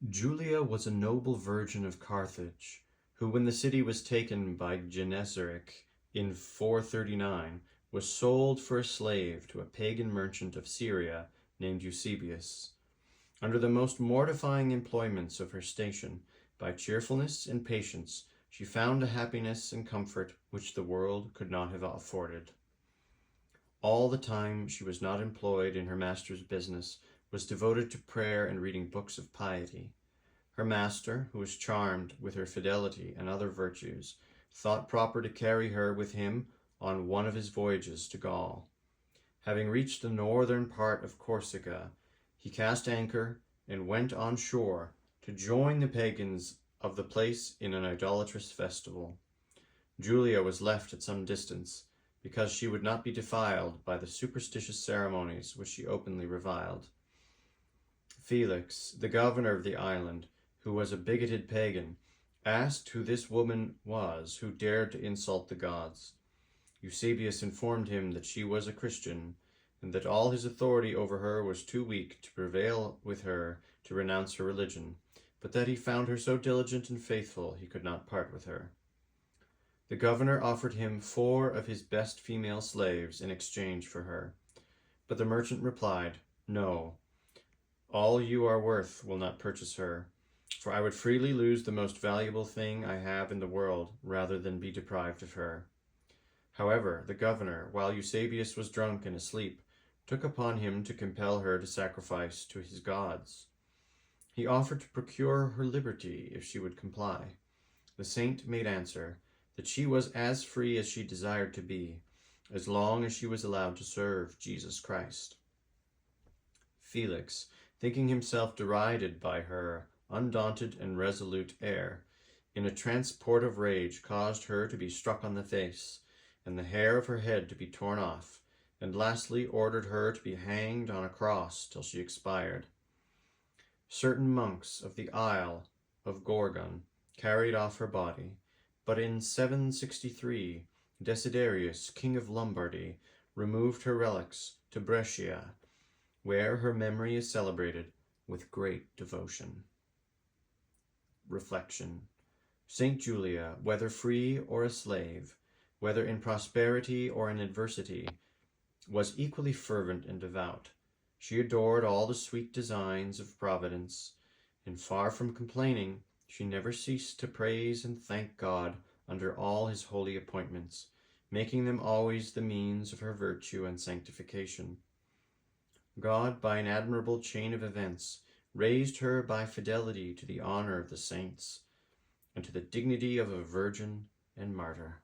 Julia was a noble virgin of Carthage, who, when the city was taken by Genseric in 439, was sold for a slave to a pagan merchant of Syria named Eusebius. Under the most mortifying employments of her station, by cheerfulness and patience, she found a happiness and comfort which the world could not have afforded. All the time she was not employed in her master's business was devoted to prayer and reading books of piety. Her master, who was charmed with her fidelity and other virtues, thought proper to carry her with him on one of his voyages to Gaul. Having reached the northern part of Corsica, he cast anchor and went on shore to join the pagans of the place in an idolatrous festival. Julia was left at some distance, because she would not be defiled by the superstitious ceremonies which she openly reviled. Felix, the governor of the island, who was a bigoted pagan, asked who this woman was who dared to insult the gods. Eusebius informed him that she was a Christian, and that all his authority over her was too weak to prevail with her to renounce her religion, but that he found her so diligent and faithful he could not part with her. The governor offered him 4 of his best female slaves in exchange for her, but the merchant replied, "No, all you are worth will not purchase her, for I would freely lose the most valuable thing I have in the world rather than be deprived of her." However, the governor, while Eusebius was drunk and asleep, took upon him to compel her to sacrifice to his gods. He offered to procure her liberty if she would comply. The saint made answer that she was as free as she desired to be, as long as she was allowed to serve Jesus Christ. Felix, thinking himself derided by her undaunted and resolute air, in a transport of rage caused her to be struck on the face, and the hair of her head to be torn off, and lastly ordered her to be hanged on a cross till she expired. Certain monks of the Isle of Gorgon carried off her body, but in 763 Desiderius, king of Lombardy, removed her relics to Brescia, where her memory is celebrated with great devotion. Reflection. Saint Julia, whether free or a slave, whether in prosperity or in adversity, was equally fervent and devout. She adored all the sweet designs of Providence, and far from complaining, she never ceased to praise and thank God under all his holy appointments, making them always the means of her virtue and sanctification. God, by an admirable chain of events, raised her by fidelity to the honor of the saints, and to the dignity of a virgin and martyr.